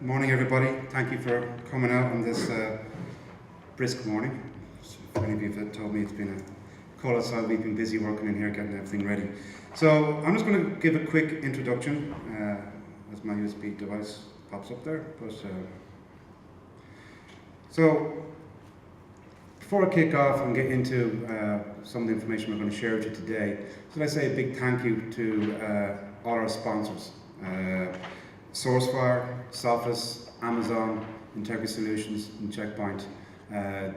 Morning everybody, thank you for coming out on this brisk morning. If any of you have told me it's been a cold outside, we've been busy working in here getting everything ready. So I'm just going to give a quick introduction as my USB device pops up there. So before I kick off and get into some of the information we're going to share with you today, so let's say a big thank you to all our sponsors. Sourcefire, Sophos, Amazon, Integrity Solutions and Checkpoint.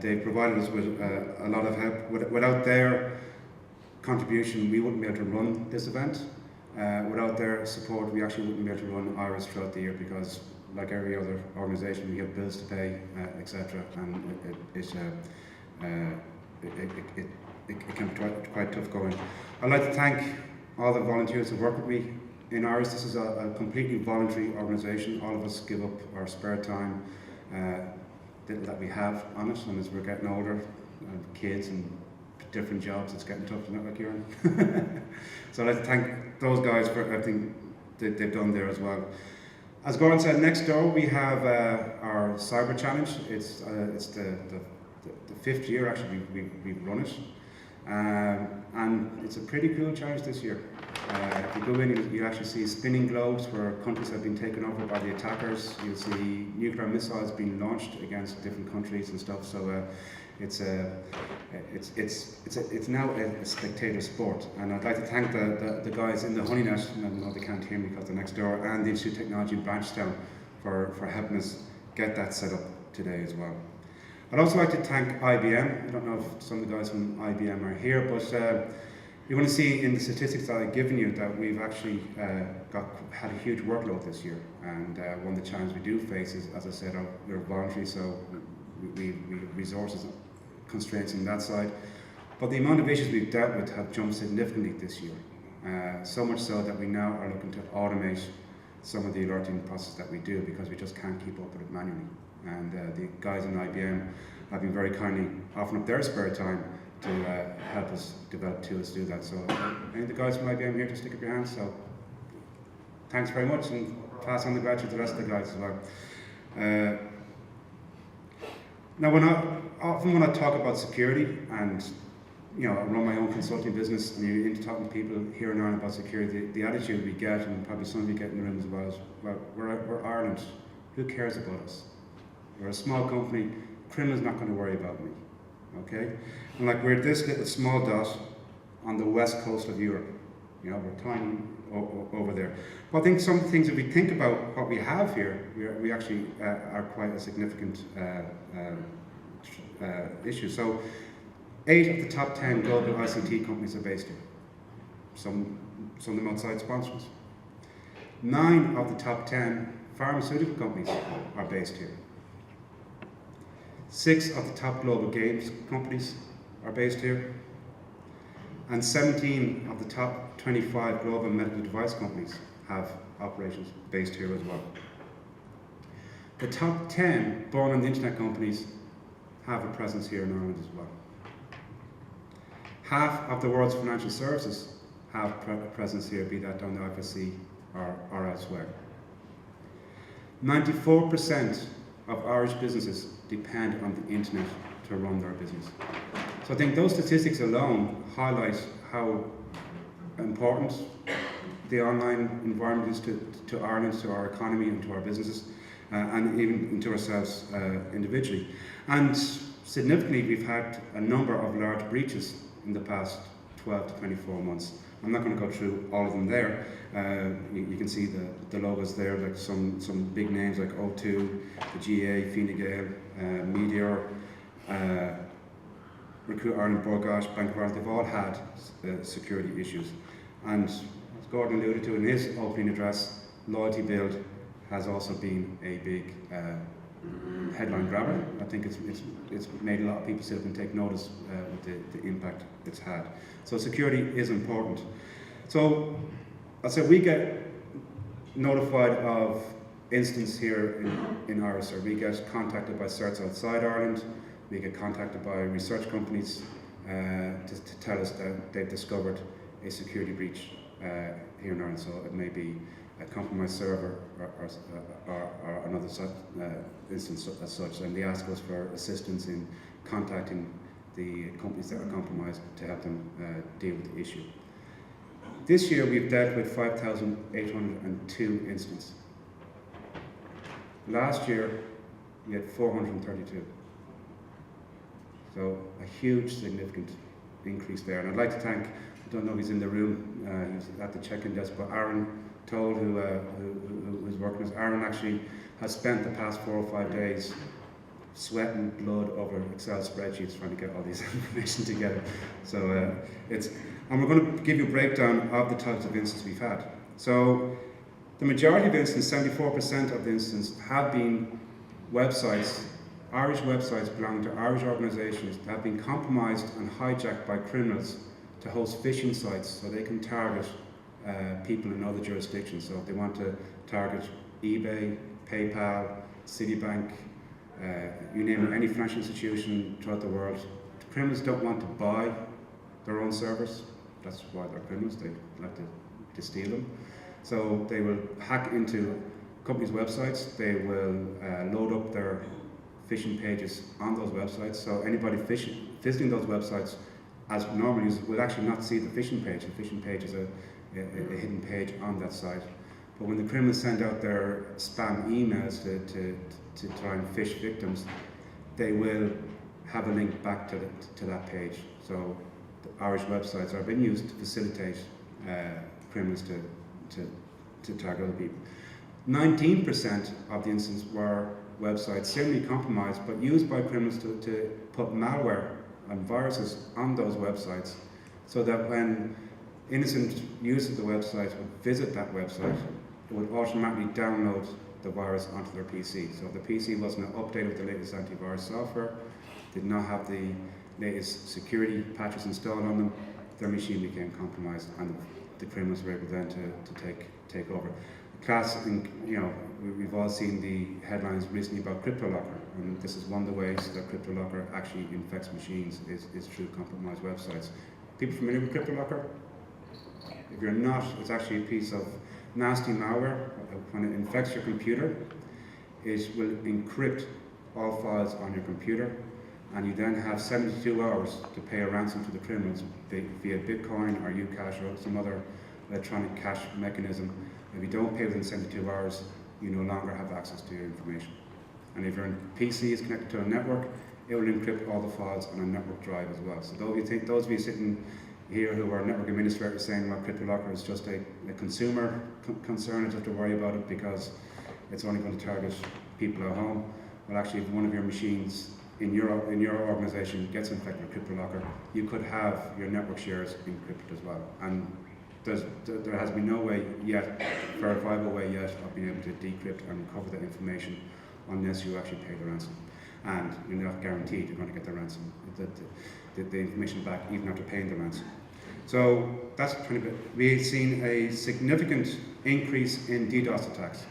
They provided us with a lot of help. Without their contribution, we wouldn't be able to run this event. Without their support, we actually wouldn't be able to run IRIS throughout the year because, like every other organisation, we have bills to pay, etc. And it can be quite tough going. I'd like to thank all the volunteers who work with me in IRIS. This is a completely voluntary organisation. All of us give up our spare time that we have on it, and as we're getting older, kids and different jobs, it's getting tough, isn't it, like Kieran? So I'd like to thank those guys for everything that they've done there as well. As Gordon said, next door we have our Cyber Challenge. It's the fifth year actually we've run it. And it's a pretty cool challenge this year. If you go in, you actually see spinning globes where countries have been taken over by the attackers. You'll see nuclear missiles being launched against different countries and stuff. So it's now a spectator sport. And I'd like to thank the guys in the Honan, I know they can't hear me because they're next door, and the Institute of Technology in Branchtown for helping us get that set up today as well. I'd also like to thank IBM. I don't know if some of the guys from IBM are here, but you're going to see in the statistics that I've given you that we've actually had a huge workload this year. And one of the challenges we do face is, as I said, we're voluntary, so we have resources constraints on that side. But the amount of issues we've dealt with have jumped significantly this year. So much so that we now are looking to automate some of the alerting process that we do because we just can't keep up with it manually. And the guys in IBM have been very kindly offering up their spare time to help us develop tools to do that. So any of the guys from IBM here to stick up your hands, so thanks very much, and pass on the gratitude to the rest of the guys as well. Now when I talk about security, and I run my own consulting business, and you're into talking to people here and Ireland about security, the attitude we get, and probably some of you get in the room as well, is, well, we're Ireland, who cares about us? We're a small company, criminal's not going to worry about me, okay? And like we're this little small dot on the west coast of Europe, we're tiny over there. But I think some things, if we think about what we have here, we actually are quite a significant issue. So 8 of the top 10 global ICT companies are based here. Some of them outside sponsors. 9 of the top 10 pharmaceutical companies are based here. 6 of the top global games companies are based here, and 17 of the top 25 global medical device companies have operations based here as well. The top 10 born on the internet companies have a presence here in Ireland as well. Half of the world's financial services have a presence here, be that down the IFSC or elsewhere. 94% of Irish businesses depend on the internet to run their business. So I think those statistics alone highlight how important the online environment is to Ireland, to our economy and to our businesses, and even to ourselves individually. And significantly, we've had a number of large breaches in the past 12 to 24 months. I'm not going to go through all of them there. You can see the logos there, like some big names like O2, the GA, Fine Gael, Meteor, Recruit Ireland, Borgosh, Bank of Ireland. They've all had security issues. And as Gordon alluded to in his opening address, Loyalty Build has also been a big headline grabber. I think it's made a lot of people sit up and take notice with the impact it's had. So security is important. So I said we get notified of incidents here in Ireland, or we get contacted by certs outside Ireland, we get contacted by research companies to tell us that they've discovered a security breach here in Ireland. So it may be a compromised server or another instance as such, and they ask us for assistance in contacting the companies that are compromised to help them deal with the issue. This year we've dealt with 5,802 incidents. Last year we had 432. So a huge, significant increase there. And I'd like to thank, I don't know if he's in the room, he's at the check-in desk, but Aaron Toll, who's working with us. Aaron actually has spent the past 4 or 5 days sweating blood over Excel spreadsheets trying to get all this information together. So and we're going to give you a breakdown of the types of incidents we've had. So the majority of incidents, 74% of the incidents, have been websites, Irish websites belonging to Irish organisations that have been compromised and hijacked by criminals to host phishing sites so they can target people in other jurisdictions. So if they want to target eBay, PayPal, Citibank, you name it, any financial institution throughout the world, the criminals don't want to buy their own servers. That's why they're criminals, they like to steal them. So they will hack into companies' websites, they will load up their phishing pages on those websites. So anybody visiting those websites as normal users will actually not see the phishing page. The phishing page is a hidden page on that site. But when the criminals send out their spam emails to try and phish victims, they will have a link back to that page. So the Irish websites are being used to facilitate criminals to target other people. 19% of the incidents were websites similarly compromised but used by criminals to put malware and viruses on those websites so that when innocent users of the website would visit that website, it would automatically download the virus onto their PC. So if the PC wasn't updated with the latest antivirus software, did not have the latest security patches installed on them, their machine became compromised and the criminals were able then to take over. We've all seen the headlines recently about CryptoLocker, and this is one of the ways that CryptoLocker actually infects machines is through compromised websites. People familiar with CryptoLocker? If you're not, it's actually a piece of nasty malware. When it infects your computer, it will encrypt all files on your computer, and you then have 72 hours to pay a ransom to the criminals via Bitcoin or Ucash or some other electronic cash mechanism. If you don't pay within 72 hours, you no longer have access to your information. And if your PC is connected to a network, it will encrypt all the files on a network drive as well. So those of you sitting here who are network administrators saying, well, CryptoLocker is just a consumer concern, you don't have to worry about it because it's only going to target people at home. Well, actually, if one of your machines in your organization gets infected with CryptoLocker, you could have your network shares encrypted as well. And there has been no way yet, verifiable way yet, of being able to decrypt and recover that information unless you actually pay the ransom. And you're not guaranteed you're going to get the ransom, the information back even after paying the ransom. So that's kind of it. We've seen a significant increase in DDoS attacks.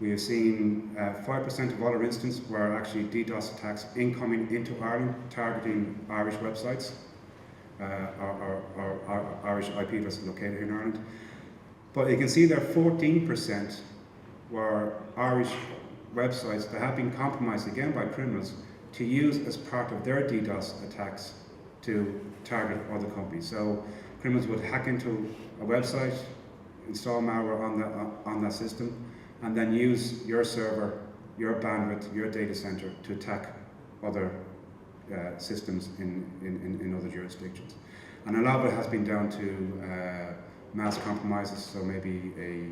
We have seen 5% of all our incidents were actually DDoS attacks incoming into Ireland, targeting Irish websites. Our Irish IP addresses located here in Ireland. But you can see there 14% were Irish websites that have been compromised again by criminals to use as part of their DDoS attacks to target other companies. So criminals would hack into a website, install malware on that system, and then use your server, your bandwidth, your data center to attack other systems in other jurisdictions. And a lot of it has been down to mass compromises, so maybe a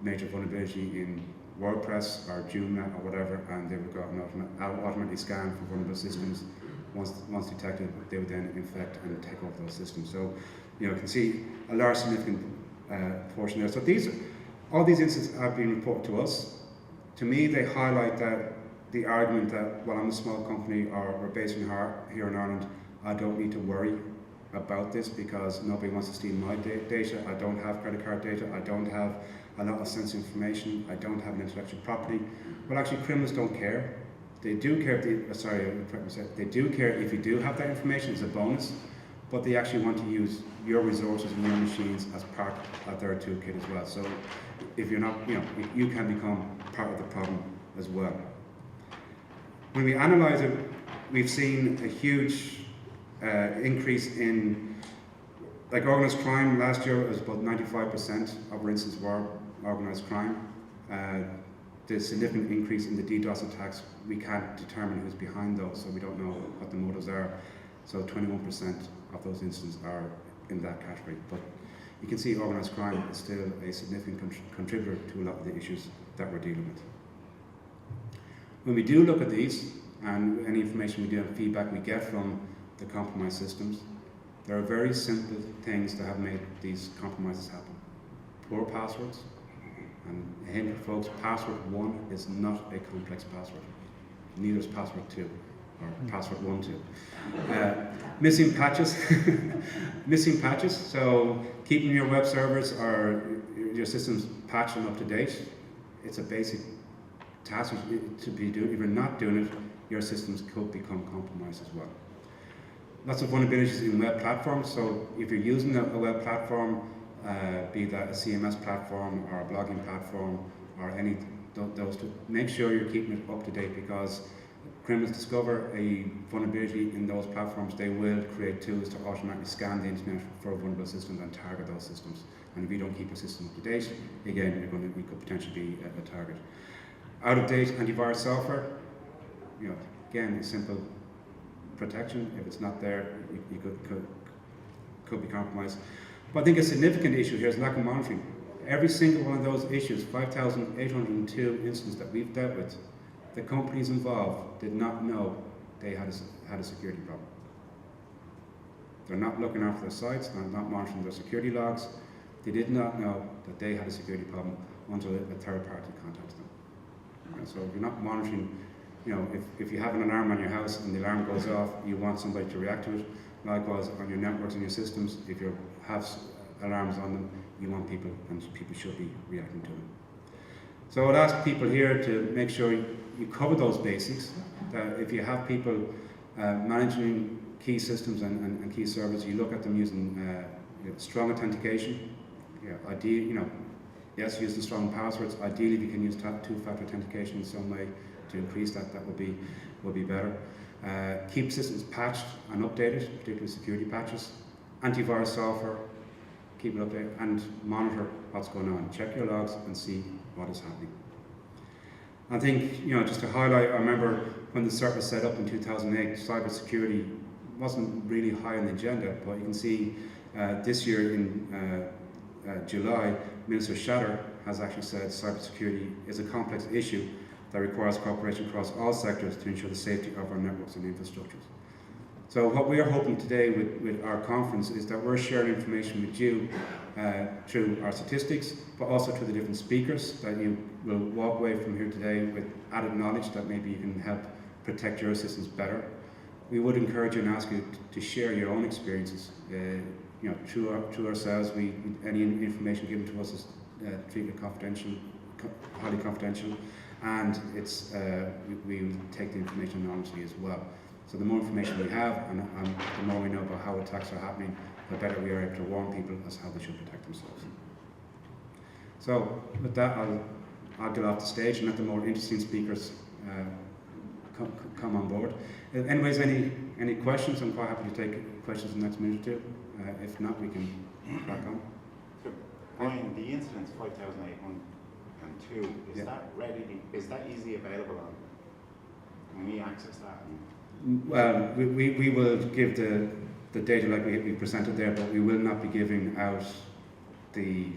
major vulnerability in WordPress or Joomla or whatever, and they would go and automatically scan for vulnerable systems. Once detected, they would then infect and take over those systems. So, you can see a large significant portion there. So all these incidents have been reported to us. To me, they highlight that the argument that, well, I'm a small company or we're based here in Ireland, I don't need to worry about this because nobody wants to steal my data. I don't have credit card data. I don't have a lot of sensitive information. I don't have an intellectual property. Well, actually, criminals don't care. They do care if they do care if you do have that information. It's a bonus. but they actually want to use your resources and your machines as part of their toolkit as well. So if you're not, you can become part of the problem as well. When we analyze it, we've seen a huge increase in, like, organised crime. Last year it was about 95% of our incidents were organised crime. The significant increase in the DDoS attacks, we can't determine who's behind those, so we don't know what the motives are. So 21% of those incidents are in that category. But you can see organised crime is still a significant contributor to a lot of the issues that we're dealing with. When we do look at these, and any information we do and feedback we get from the compromised systems, there are very simple things that have made these compromises happen. Poor passwords, and a hint for folks, password 1 is not a complex password. Neither is password 2, or password 1, 2. Missing patches, missing patches, so keeping your web servers or your systems patched and up to date, it's a basic task to be doing. If you're not doing it, your systems could become compromised as well. Lots of vulnerabilities in web platforms, so if you're using a web platform, be that a CMS platform or a blogging platform or any those two, make sure you're keeping it up to date, because criminals discover a vulnerability in those platforms, they will create tools to automatically scan the internet for vulnerable systems and target those systems. And if you don't keep your system up to date, again, you could potentially be a target. Out of date antivirus software, again, a simple protection. If it's not there, you could be compromised. But I think a significant issue here is lack of monitoring. Every single one of those issues, 5,802 incidents that we've dealt with, the companies involved did not know they had a security problem. They're not looking after their sites, they're not monitoring their security logs. They did not know that they had a security problem until a third party contacted them. And so if you're not monitoring, if you have an alarm on your house and the alarm goes off, you want somebody to react to it. Likewise, on your networks and your systems, if you have alarms on them, you want people, and people should be reacting to them. So I'd ask people here to make sure you cover those basics, that if you have people managing key systems and key servers, you look at them using strong authentication. Ideally, yes, using strong passwords. Ideally, if you can use two-factor authentication in some way to increase that, that would be better. Keep systems patched and updated, particularly security patches. Antivirus software, keep it updated, and monitor what's going on. Check your logs and see what is happening. I think, just to highlight, I remember when the CERT was set up in 2008, cybersecurity wasn't really high on the agenda, but you can see this year in July, Minister Shatter has actually said cybersecurity is a complex issue that requires cooperation across all sectors to ensure the safety of our networks and infrastructures. So what we are hoping today with our conference is that we're sharing information with you through our statistics, but also through the different speakers, that you will walk away from here today with added knowledge that maybe you can help protect your systems better. We would encourage you and ask you to share your own experiences. Through ourselves, any information given to us is treated confidential, highly confidential, and we will take the information anonymously as well. So the more information we have, and the more we know about how attacks are happening, the better we are able to warn people as how they should protect themselves. So with that, I'll get off the stage and let the more interesting speakers come on board. Anyways, any questions? I'm quite happy to take questions in the next minute or two. If not, we can crack on. So, Brian, the incidents 5,802, is that easily available on? Can we access that? Well, we will give the data like we presented there, but we will not be giving out the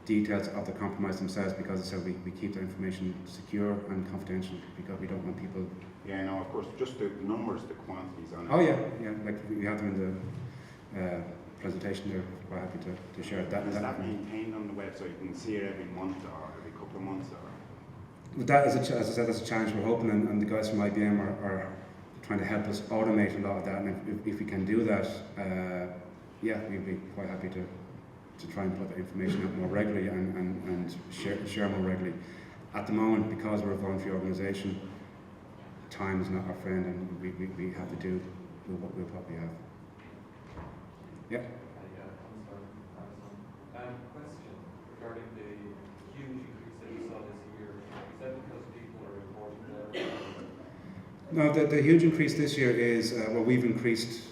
details of the compromise themselves, because as I said, we keep the information secure and confidential, because we don't want people. Yeah, no, of course, just the numbers, the quantities on it. Oh yeah, like we have them in the presentation there. We're happy to share that. Is that maintained on the website? You can see it every month or every couple of months, or? That is, as I said, that's a challenge we're hoping, and the guys from IBM are trying to help us automate a lot of that, and if we can do that, we'd be quite happy to try and put the information out more regularly and share more regularly. At the moment, because we're a voluntary organisation, time is not our friend, and we have to do what we have. Yeah. Question regarding the huge increase that you saw this year. Is that because people are reporting there? No, the huge increase this year is well, we've increased.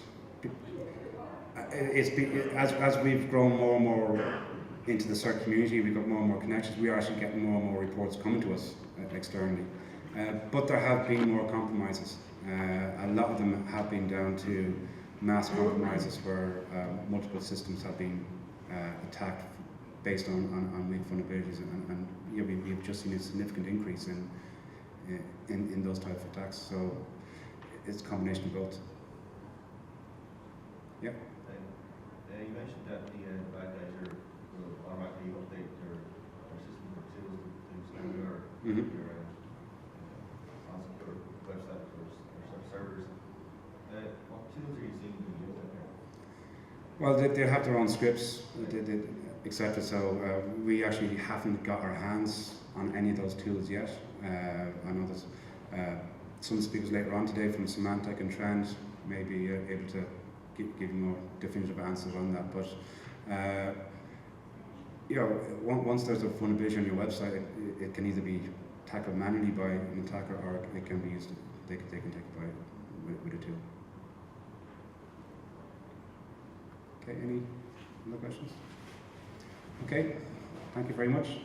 As we've grown more and more into the CERT community, we've got more and more connections. We are actually getting more and more reports coming to us externally. But there have been more compromises. A lot of them have been down to mass compromises where multiple systems have been attacked based on weak vulnerabilities, and yeah, we've just seen a significant increase in those types of attacks. So it's a combination of both. Yeah. You mentioned that the bad guys will automatically update their system or tools to scan your website or servers. What tools are you seeing being used out there? Well, they have their own scripts, etc. So we actually haven't got our hands on any of those tools yet. I know there's some speakers later on today from Symantec and Trend may be able to give more definitive answers on that. But you know, once there's a vulnerability on your website, it can either be tackled manually by an attacker, or it can be used. They can take it by with a tool. Okay. Any other questions? Okay. Thank you very much.